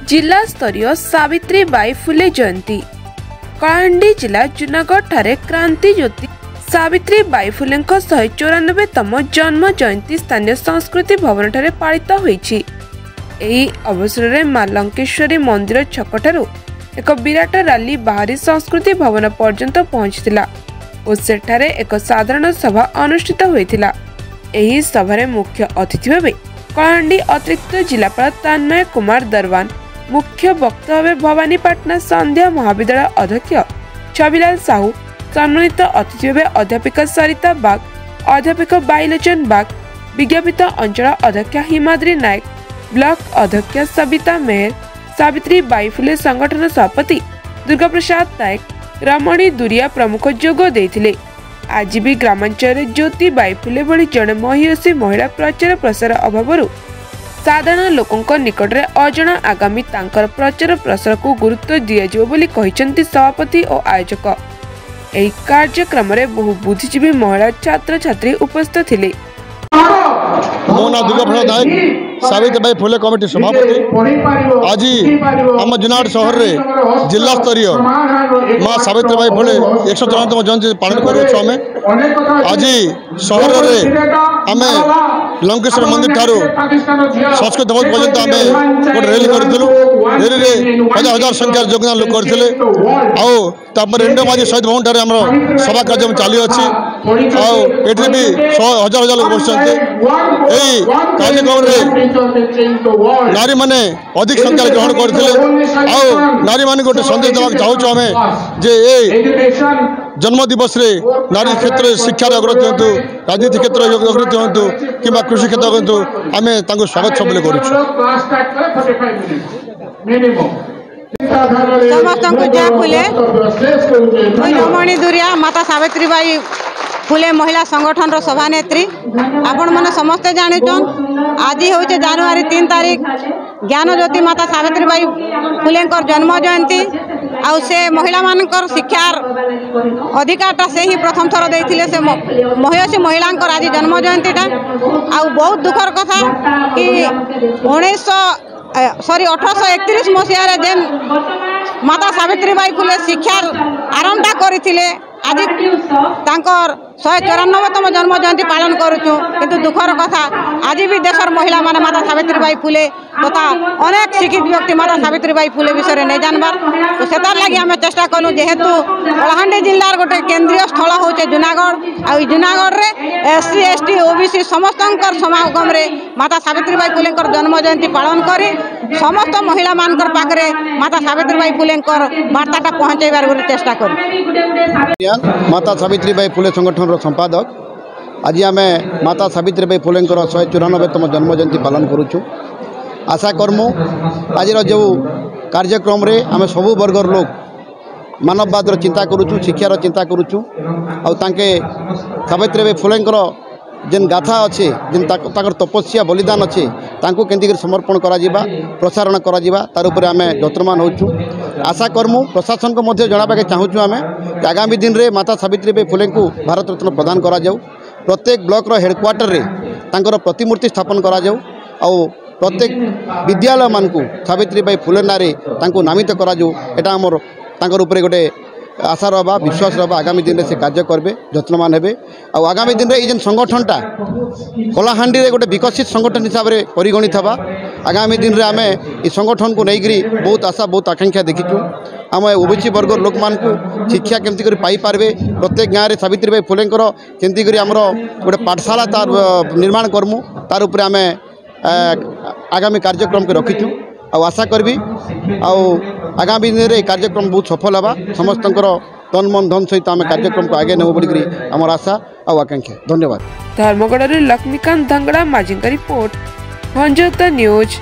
जिला स्तरीय सावित्री बाई फुले जयंती कलाहांडी जिला जूनागढ़ ठारे क्रांति ज्योति सावित्री बाई फुले 194तम जन्म जयंती स्थानीय संस्कृति भवन ठारे पालित होईछि। एही अवसर में मां लंकेश्वरी मंदिर छकठारु एक विराट रैली बाहरी संस्कृति भवन पर्यंत पहुंचीला और सेठारे एक साधारण सभा अनुष्ठित होइथिला। एही सभारे मुख्य अतिथि भावे कलाहांडी अतिरिक्त जिलापाल तन्मय कुमार दरवान, मुख्य वक्ता भावे भवानीपाटना संध्या महाविद्यालय अध्यक्ष छविलाल साहू, सम्मानित अतिथि भावे अध्यापिका सरिता बाग, अध्यापक बाइलोचन बाग, विज्ञापित अंचल अध्यक्ष हिमाद्री नायक, ब्लॉक अध्यक्ष सबिता मेहर, सावित्री बाई फुले संगठन सभापति दुर्गा प्रसाद नायक, रमणी दुरिया प्रमुख जोग देथिले। आज भी ग्रामांचल ज्योति बाई फुले भली जड़े महिषी महिला प्रचार प्रसार अभाव साधारण लोकों निकट में अजणा आगामी तांकर प्रचार प्रसार को गुरुत्व दियाजिबो बोली कहिसंती सभापति और आयोजक। एही कार्यक्रम में बहु बुद्धिजीवी महिला छात्र छात्री उपस्थित थिले। मो ना दुर्गा प्रसाद नायक, सावित्रीबाई फुले कमिटी सभापति। आज आम जूनागढ़ सहर में जिला स्तरीय माँ सावित्रीबाई फुले 194तम जयंती पालन करें। आज सहर में आम लंकेश्वर मंदिर ठारू संस्कृत भवन पर्यंत आम गोटे रैली करूँ। रैली में हजार हजार संख्यार योगदान लोक करते। इंडोमाजी शहीद भवन ठारे आम सभा कार्य चली अच्छी आठी भी हजार हजार लोग बस कार्यक्रम नारी मैंने अधिक संख्या ग्रहण करते। नारी मान गोटे संदेश देवा चाहूँ आम जे जन्म दिवस रे नारी क्षेत्र में शिक्षार अग्रगति हूँ, राजनीति क्षेत्र में अग्रगति हूँ कि कृषि क्षेत्र हूँ, आम स्वागत सब करूँ। समस्त जय फुले, रमणी दुरिया माता सावित्रीबाई फुले महिला संगठन सभानेत्री। आपण मैंने समस्ते जानुन आज हूँ जनवरी 3 तारीख ज्ञान ज्योति माता सावित्रीबाई फुले जन्म जयंती। आउ से महिला मानकर शिक्षार अधिकारटा से ही प्रथम थर देथिले से महिषी महिला आज जन्म जयंतीटा। आउ बहुत दुखर कथा कि 1831 मसीह जेन माता सावित्रीबाई फुले शिक्षार आरंभटा करथिले आज तांकर 194तम जन्म जयंती पालन करूँ। किंतु दुखर कथा आज भी देशर महिला माने माता सावित्रीबाई फुले तथा अनेक शिक्षित व्यक्ति माता सावित्रीबाई फुले विषय नहीं जानबार। तो से लगी आम चेष्टा करूँ जेहेतु कलाहांडी जिलार गोटे केंद्रीय स्थल हूँ जूनागढ़। आ जूनागढ़ में SC ST OBC समस्त समागम माता सावित्रीबाई फुले जन्म जयंती पालन करी समस्त महिला मान पाखे माता सावित्रीबाई फुले वार्ताटा पहुँचाइबार चेष्टा करूँ। माता सावित्रीबाई फुले संगठन संपादक आज आम माता सावित्रीबाई फुले 194तम जन्म जयंती पालन करुचु। आशा कर्मु आज जो कार्यक्रम रे आम सबु वर्गर लोग मानववाद चिंता करुचु, शिक्षार चिंता करुचु। आके सावित्रीबाई फुले जेन गाथा अच्छे जेन तपस्या बलिदान अच्छे तांको केंती समर्पण करा प्रसारण करा तार उपर आम यत्नवान होचु। आशा कर्मु प्रशासन को मध्य जनाबाके चाहूँ आम आगामी दिन में माता सावित्रीबाई फुले को भारत रत्न प्रदान करा जाऊ। प्रत्येक ब्लॉक हेडक्वार्टर रे तांकर प्रतिमूर्ति स्थापन करा जाऊ। आउ प्रत्येक विद्यालय मान को सावित्रीबाई फुले नारे तांको नामित करा जाऊ। एटा हमर तांकर उपरे गोटे आशा रहा विश्वास रहा आगामी दिन में से कार्य करेंगे, यत्नवान हे। आगामी दिन में ये संगठनटा कलाहांडी रे गोटे विकसित संगठन हिसाब से परिगणित हवा। आगामी दिन में आम ये संगठन को लेकर बहुत आशा बहुत आकांक्षा देखीचु। आम ओबीसी वर्ग लोक मान को शिक्षा केमती कर पाई पारबे, प्रत्येक गाँव में सावित्रीबाई फुले केमती कर आमर गोटे पाठशाला तार निर्माण करमु तार उपर आम आगामी कार्यक्रम के रखीचु। आशा करी आगामी दिन में कार्यक्रम बहुत सफल हवा। समस्त तन मन धन सहित आम कार्यक्रम को आगे नेब बोली आमर आशा और आकांक्षा। धन्यवाद। धर्मगढ़ लक्ष्मीकांत धांगड़ा माझी रिपोर्ट भंजत न्यूज।